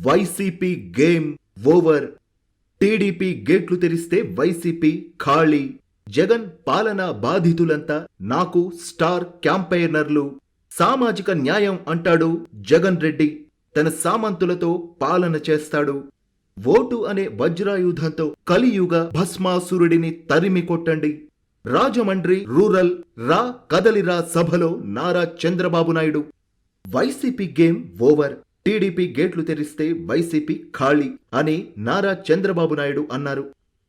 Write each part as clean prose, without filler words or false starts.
YCP game over. TDP గేట్లు తెరిస్తే YCP ఖాళీ. జగన్ పాలనా బాధితులంతా నాకు స్టార్ క్యాంపెయినర్లు. సామాజిక న్యాయం అంటాడు జగన్ రెడ్డి. తన సామంతులతో పాలన చేస్తాడు. ఓటు అనే వజ్రాయుధంతో కలియుగ భస్మాసురుడిని తరిమి కొట్టండి. రాజమండ్రి రూరల్ రా కదలిరా సభలో Nara Chandrababu Naidu. YCP game over. TDP గేట్లు తెరిస్తే వైసీపీ ఖాళీ అని నారా చంద్రబాబు నాయుడు అన్నారు.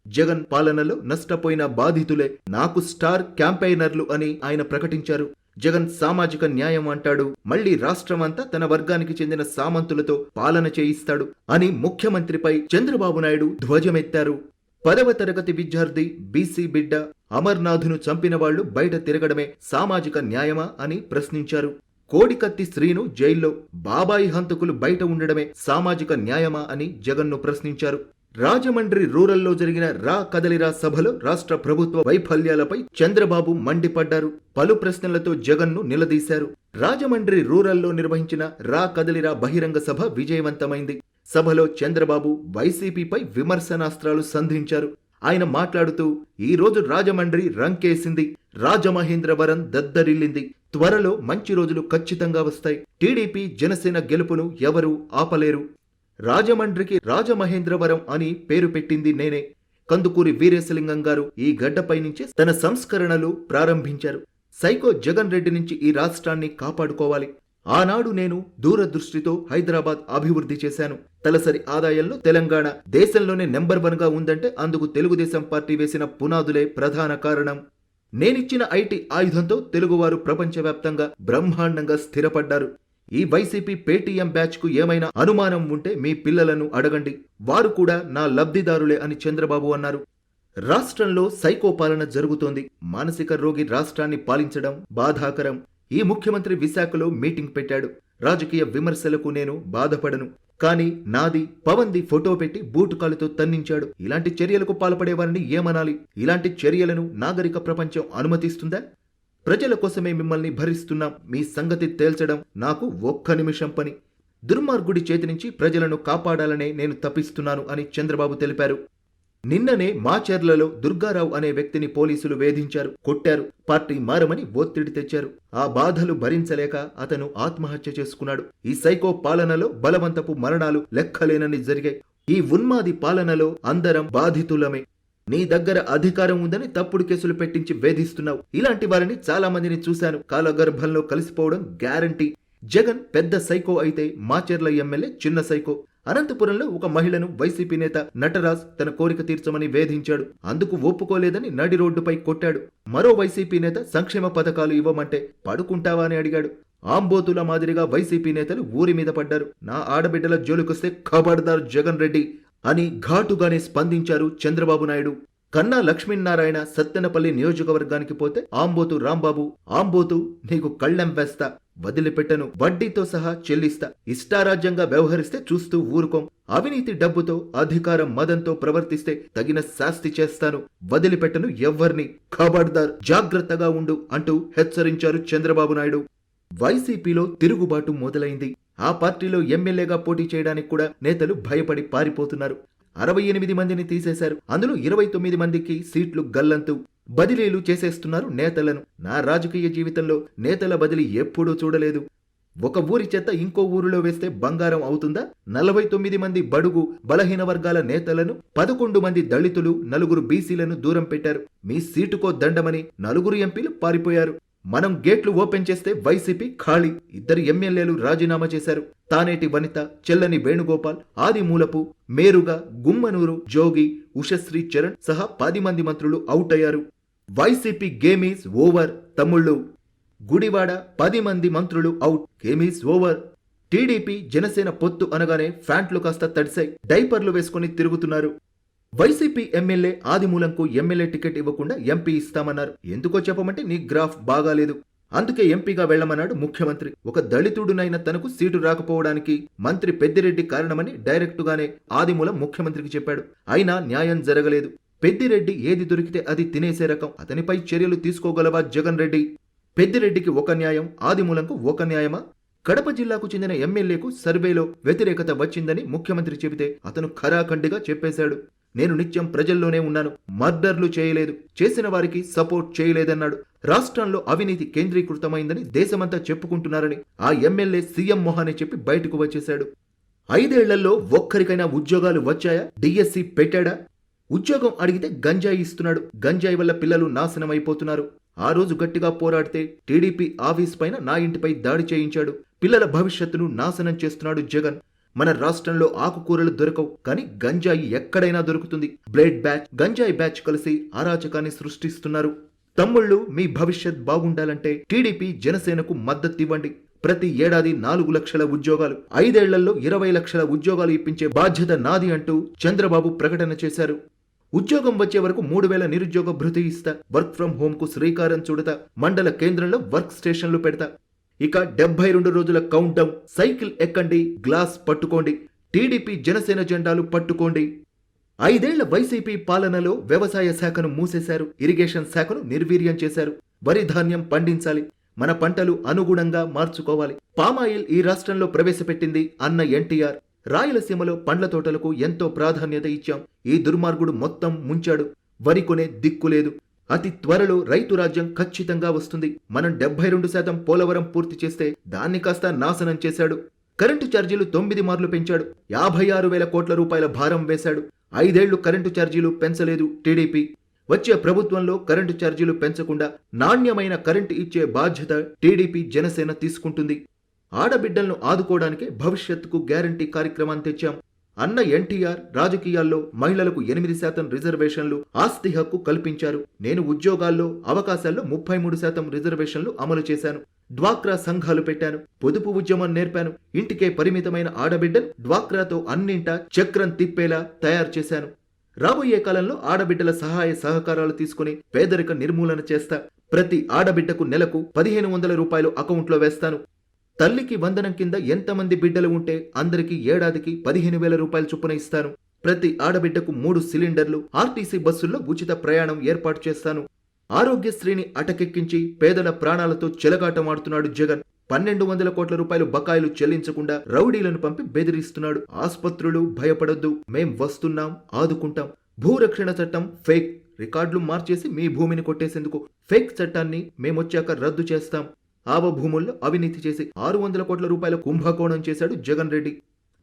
జగన్ పాలనలో నష్టపోయిన బాధితులే నాకు స్టార్ క్యాంపెయినర్లు అని ఆయన ప్రకటించారు. జగన్ సామాజిక న్యాయం అంటాడు, మళ్లీ రాష్ట్రమంతా తన వర్గానికి చెందిన సామంతులతో పాలన చేయిస్తాడు అని ముఖ్యమంత్రిపై చంద్రబాబు నాయుడు ధ్వజమెత్తారు. 10వ తరగతి విద్యార్థి బీసీ బిడ్డ అమర్నాథ్ను చంపిన వాళ్లు బయట తిరగడమే సామాజిక న్యాయమా అని ప్రశ్నించారు. కోడికత్తి శ్రీను జైల్లో, బాబాయి హంతకులు బయట ఉండడమే సామాజిక న్యాయమా అని జగన్ను ప్రశ్నించారు. రాజమండ్రి రూరల్లో జరిగిన రా కదలిరా సభలో రాష్ట్ర ప్రభుత్వ వైఫల్యాలపై చంద్రబాబు మండిపడ్డారు. పలు ప్రశ్నలతో జగన్ను నిలదీశారు. రాజమండ్రి రూరల్లో నిర్వహించిన రా కదలిరా బహిరంగ సభ విజయవంతమైంది. సభలో చంద్రబాబు వైసీపీపై విమర్శనాస్త్రాలు సంధించారు. ఆయన మాట్లాడుతూ, ఈ రోజు రాజమండ్రి రంకేసింది, రాజమహేంద్రవరం దద్దరిల్లింది. త్వరలో మంచి రోజులు ఖచ్చితంగా వస్తాయి. టీడీపీ జనసేన గెలుపును ఎవరూ ఆపలేరు. రాజమండ్రికి రాజమహేంద్రవరం అని పేరు పెట్టింది నేనే. కందుకూరి వీరేశలింగం గారు ఈ గడ్డపై నుంచే తన సంస్కరణలు ప్రారంభించారు. సైకో జగన్ రెడ్డి నుంచి ఈ రాష్ట్రాన్ని కాపాడుకోవాలి. ఆనాడు నేను దూరదృష్టితో హైదరాబాద్ అభివృద్ధి చేశాను. తలసరి ఆదాయంలో తెలంగాణ దేశంలోనే నెంబర్ 1గా ఉందంటే అందుకు తెలుగుదేశం పార్టీ వేసిన పునాదులే ప్రధాన కారణం. నేనిచ్చిన ఐటీ ఆయుధంతో తెలుగువారు ప్రపంచవ్యాప్తంగా బ్రహ్మాండంగా స్థిరపడ్డారు. ఈ వైసీపీ పేటీఎం బ్యాచ్ కు ఏమైనా అనుమానం ఉంటే మీ పిల్లలను అడగండి, వారు కూడా నా లబ్ధిదారులే అని చంద్రబాబు అన్నారు. రాష్ట్రంలో సైకో పాలన జరుగుతోంది. మానసిక రోగి రాష్ట్రాన్ని పాలించడం బాధాకరం. ఈ ముఖ్యమంత్రి విశాఖలో మీటింగ్ పెట్టాడు. రాజకీయ విమర్శలకు నేను బాధపడను, కానీ నాది పవన్ది ఫోటో పెట్టి బూటుకాలుతో తన్నించాడు. ఇలాంటి చర్యలకు పాల్పడేవారిని ఏమనాలి? ఇలాంటి చర్యలను నాగరిక ప్రపంచం అనుమతిస్తుందా? ప్రజల కోసమే మిమ్మల్ని భరిస్తున్నాం. మీ సంగతి తేల్చడం నాకు ఒక్క నిమిషం పని. దుర్మార్గుడి చేతి నుంచి ప్రజలను కాపాడాలనే నేను తప్పిస్తున్నాను అని చంద్రబాబు తెలిపారు. నిన్ననే మాచర్లలో దుర్గారావు అనే వ్యక్తిని పోలీసులు వేధించారు, కొట్టారు. పార్టీ మారమని ఒత్తిడి తెచ్చారు. ఆ బాధలు భరించలేక అతను ఆత్మహత్య చేసుకున్నాడు. ఈ సైకో పాలనలో బలవంతపు మరణాలు లెక్కలేనని జరిగాయి. ఈ ఉన్మాది పాలనలో అందరం బాధితులమే. నీ దగ్గర అధికారం ఉందని తప్పుడు కేసులు పెట్టించి వేధిస్తున్నావు. ఇలాంటి వారిని చాలా మందిని చూశాను. కాలగర్భంలో కలిసిపోవడం గ్యారంటీ. జగన్ పెద్ద సైకో అయితే మాచర్ల ఎమ్మెల్యే చిన్న సైకో. అనంతపురంలో ఒక మహిళను వైసీపీ నేత నటరాజ్ తన కోరిక తీర్చమని వేధించాడు. అందుకు ఒప్పుకోలేదని నడి రోడ్డుపై కొట్టాడు. మరో వైసీపీ నేత సంక్షేమ పథకాలు ఇవ్వమంటే పడుకుంటావా అని అడిగాడు. ఆంబోతుల మాదిరిగా వైసీపీ నేతలు ఊరి మీద పడ్డారు. నా ఆడబిడ్డల జోలికొస్తే ఖబర్దార్ జగన్ రెడ్డి అని ఘాటుగానే స్పందించారు చంద్రబాబు నాయుడు. కన్నా లక్ష్మీనారాయణ సత్తెనపల్లి నియోజకవర్గానికి పోతే ఆంబోతు రాంబాబు, ఆంబోతు నీకు కళ్ళెం వేస్తా, వదిలిపెట్టను, వడ్డీతో సహా చెల్లిస్తా, ఇష్టారాజ్యంగా వ్యవహరిస్తే చూస్తూ ఊరుకోం, అవినీతి డబ్బుతో అధికారం మదంతో ప్రవర్తిస్తే తగిన శాస్తి చేస్తాను, వదిలిపెట్టను ఎవ్వర్ని, ఖబర్దార్ జాగ్రత్తగా ఉండు అంటూ హెచ్చరించారు చంద్రబాబు నాయుడు. వైసీపీలో తిరుగుబాటు మొదలైంది. ఆ పార్టీలో ఎమ్మెల్యేగా పోటీ చేయడానికి కూడా నేతలు భయపడి పారిపోతున్నారు. 68 మందిని తీసేశారు. అందులో 29 మందికి సీట్లు గల్లంతు. బదిలీలు చేసేస్తున్నారు నేతలను. నా రాజకీయ జీవితంలో నేతల బదిలీ ఎప్పుడూ చూడలేదు. ఒక ఊరి చెత్త ఇంకో ఊరిలో వేస్తే బంగారం అవుతుందా? 49 మంది బడుగు బలహీన వర్గాల నేతలను, 11 మంది దళితులు, 4 బీసీలను దూరం పెట్టారు. మీ సీటుకో దండమని 4 ఎంపీలు పారిపోయారు. మనం గేట్లు ఓపెన్ చేస్తే వైసీపీ ఖాళీ. 2 ఎమ్మెల్యేలు రాజీనామా చేశారు. తానేటి వనిత, చెల్లని వేణుగోపాల్, ఆదిమూలపు, మేరుగా, గుమ్మనూరు, జోగి, ఉషశ్రీ చరణ్ సహా 10 మంది మంత్రులు అవుట్ అయ్యారు. వైసీపీ గేమ్ ఈజ్ ఓవర్ తమ్ముళ్ళు. గుడివాడ 10 మంది మంత్రులు out. Game is over. TDP Janasena పొత్తు అనగానే ఫ్యాంట్లు కాస్త తడిశాయి. డైపర్లు వేసుకుని తిరుగుతున్నారు. వైసీపీ ఎమ్మెల్యే ఆదిమూలంకు ఎమ్మెల్యే టికెట్ ఇవ్వకుండా ఎంపీ ఇస్తామన్నారు. ఎందుకో చెప్పమంటే నీ గ్రాఫ్ బాగాలేదు, అందుకే ఎంపీగా వెళ్లమన్నాడు ముఖ్యమంత్రి. ఒక దళితుడునైన తనకు సీటు రాకపోవడానికి మంత్రి పెద్దిరెడ్డి కారణమని డైరెక్టుగానే ఆదిమూలం ముఖ్యమంత్రికి చెప్పాడు. అయినా న్యాయం జరగలేదు. పెద్దిరెడ్డి ఏది దొరికితే అది తినేసే రకం. అతనిపై చర్యలు తీసుకోగలవా జగన్ రెడ్డి? పెద్దిరెడ్డికి ఒక న్యాయం, ఆదిమూలంకు ఒక న్యాయమా? కడప జిల్లాకు చెందిన ఎమ్మెల్యేకు సర్వేలో వ్యతిరేకత వచ్చిందని ముఖ్యమంత్రి చెబితే అతను ఖరాఖండిగా చెప్పేశాడు. నేను నిత్యం ప్రజల్లోనే ఉన్నాను, మర్డర్లు చేయలేదు, చేసిన వారికి సపోర్ట్ చేయలేదన్నాడు. రాష్ట్రంలో అవినీతి కేంద్రీకృతమైందని దేశమంతా చెప్పుకుంటున్నారని ఆ ఎమ్మెల్యే సీఎం మొహానే చెప్పి బయటకు వచ్చేశాడు. 5 ఏళ్లలో ఒక్కరికైనా ఉద్యోగాలు వచ్చాయా? డిఎస్సి పెట్టాడా? ఉద్యోగం అడిగితే గంజాయి ఇస్తున్నాడు. గంజాయి వల్ల పిల్లలు నాశనం అయిపోతున్నారు. ఆ రోజు గట్టిగా పోరాడితే టీడీపీ ఆఫీస్ పైన నా ఇంటిపై దాడి చేయించాడు. పిల్లల భవిష్యత్తును నాశనం చేస్తున్నాడు జగన్. మన రాష్ట్రంలో ఆకుకూరలు దొరకవు, కానీ గంజాయి ఎక్కడైనా దొరుకుతుంది. బ్లేడ్ బ్యాచ్, గంజాయి బ్యాచ్ కలిసి అరాచకాన్ని సృష్టిస్తున్నారు. తమ్ముళ్ళు, మీ భవిష్యత్ బాగుండాలంటే టీడీపీ జనసేనకు మద్దతివ్వండి. ప్రతి ఏడాది 4 లక్షల ఉద్యోగాలు, 5 ఏళ్లలో 20 లక్షల ఉద్యోగాలు ఇప్పించే బాధ్యత నాది అంటూ చంద్రబాబు ప్రకటన చేశారు. ఉద్యోగం వచ్చే వరకు 3000 నిరుద్యోగ భృతి ఇస్తా, వర్క్ ఫ్రం హోమ్ కు శ్రీకారం చుడతా, మండల కేంద్రంలో వర్క్ స్టేషన్లు పెడతా. ఇక 72 రోజుల కౌంట్ డౌన్. సైకిల్ ఎక్కండి, గ్లాస్ పట్టుకోండి, టీడీపీ జనసేన జెండాలు పట్టుకోండి. 5 ఏళ్ల వైసీపీ పాలనలో వ్యవసాయ శాఖను మూసేశారు, ఇరిగేషన్ శాఖను నిర్వీర్యం చేశారు. వరి ధాన్యం పండించాలి, మన పంటలు అనుగుణంగా మార్చుకోవాలి. పామాయిల్ ఈ రాష్ట్రంలో ప్రవేశపెట్టింది అన్న ఎన్టీఆర్. రాయలసీమలో పండ్ల తోటలకు ఎంతో ప్రాధాన్యత ఇచ్చాం. ఈ దుర్మార్గుడు మొత్తం ముంచాడు. వరి కొనే దిక్కులేదు. అతి త్వరలో రైతు రాజ్యం ఖచ్చితంగా వస్తుంది. మనం 72% పోలవరం పూర్తి చేస్తే దాన్ని కాస్త నాశనం చేశాడు. కరెంటు ఛార్జీలు 9 మార్లు పెంచాడు. 56,000 కోట్ల రూపాయల భారం వేశాడు. 5 ఏళ్లు కరెంటు ఛార్జీలు పెంచలేదు టీడీపీ. వచ్చే ప్రభుత్వంలో కరెంటు ఛార్జీలు పెంచకుండా నాణ్యమైన కరెంటు ఇచ్చే బాధ్యత టీడీపీ జనసేన తీసుకుంటుంది. ఆడబిడ్డలను ఆదుకోవడానికే భవిష్యత్తుకు గ్యారంటీ కార్యక్రమాన్ని తెచ్చాం. అన్న ఎన్టీఆర్ రాజకీయాల్లో మహిళలకు 8% రిజర్వేషన్లు, ఆస్తి హక్కు కల్పించారు. నేను ఉద్యోగాల్లో, అవకాశాల్లో 33% రిజర్వేషన్లు అమలు చేశాను. డ్వాక్రా సంఘాలు పెట్టాను. పొదుపు ఉద్యమం నేర్పాను. ఇంటికే పరిమితమైన ఆడబిడ్డలు డ్వాక్రాతో అన్నింటా చక్రం తిప్పేలా తయారు చేశాను. రాబోయే కాలంలో ఆడబిడ్డల సహాయ సహకారాలు తీసుకుని పేదరిక నిర్మూలన చేస్తా. ప్రతి ఆడబిడ్డకు నెలకు 1,500 రూపాయలు అకౌంట్లో వేస్తాను. తల్లికి వందనం కింద ఎంతమంది బిడ్డలు ఉంటే అందరికీ ఏడాదికి 15,000 రూపాయలు చొప్పున ఇస్తాను. ప్రతి ఆడబిడ్డకు 3 సిలిండర్లు, ఆర్టీసీ బస్సుల్లో ఉచిత ప్రయాణం ఏర్పాటు చేస్తాను. ఆరోగ్యశ్రీని అటకెక్కించి పేదల ప్రాణాలతో చెలగాటమాడుతున్నాడు జగన్. 1,200 కోట్ల రూపాయలు బకాయిలు చెల్లించకుండా రౌడీలను పంపి బెదిరిస్తున్నాడు. ఆస్పత్రులు భయపడొద్దు, మేం వస్తున్నాం, ఆదుకుంటాం. భూరక్షణ చట్టం ఫేక్, రికార్డులు మార్చేసి మీ భూమిని కొట్టేసేందుకు ఫేక్ చట్టాన్ని మేమొచ్చాక రద్దు చేస్తాం. ఆవ భూముల్లో అవినీతి చేసి 600 కోట్ల రూపాయల కుంభకోణం చేశాడు జగన్ రెడ్డి.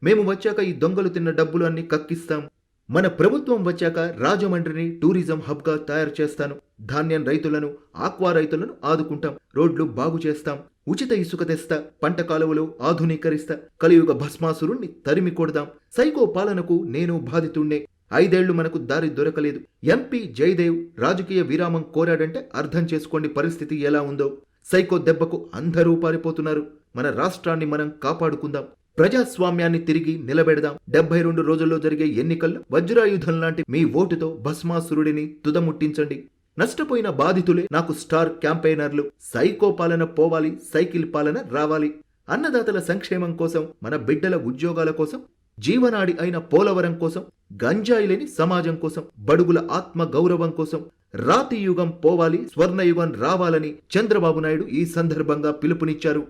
మేము వచ్చాక ఈ దొంగలు తిన్న డబ్బులు అన్ని కక్కిస్తాం. మన ప్రభుత్వం వచ్చాక రాజమండ్రిని టూరిజం హబ్ గా తయారు చేస్తాను. ధాన్యం రైతులను, ఆక్వా రైతులను ఆదుకుంటాం. రోడ్లు బాగు చేస్తాం. ఉచిత ఇసుక తెస్తా. పంట కాలువలు ఆధునీకరిస్తా. కలియుగ భస్మాసురుణ్ణి తరిమి కొడదాం. సైకో పాలనకు నేను బాధితుణ్ణే. 5 ఏళ్లు మనకు దారి దొరకలేదు. ఎంపీ జయదేవ్ రాజకీయ విరామం కోరాడంటే అర్థం చేసుకోండి పరిస్థితి ఎలా ఉందో. సైకో దెబ్బకు అందరూ పారిపోతున్నారు. మన రాష్ట్రాన్ని మనం కాపాడుకుందాం. ప్రజాస్వామ్యాన్ని తిరిగి నిలబెడదాం. 72 రోజుల్లో జరిగే ఎన్నికల్లో వజ్రాయుధం లాంటి మీ ఓటుతో భస్మాసురుడిని తుదముట్టించండి. నష్టపోయిన బాధితులే నాకు స్టార్ క్యాంపెయినర్లు. సైకో పాలన పోవాలి, సైకిల్ పాలన రావాలి. అన్నదాతల సంక్షేమం కోసం, మన బిడ్డల ఉద్యోగాల కోసం, జీవనాడి అయిన పోలవరం కోసం, గంజాయి లేని సమాజం కోసం, బడుగుల ఆత్మ గౌరవం కోసం రాతి యుగం పోవాలి, స్వర్ణయుగం రావాలని చంద్రబాబు నాయుడు ఈ సందర్భంగా పిలుపునిచ్చారు.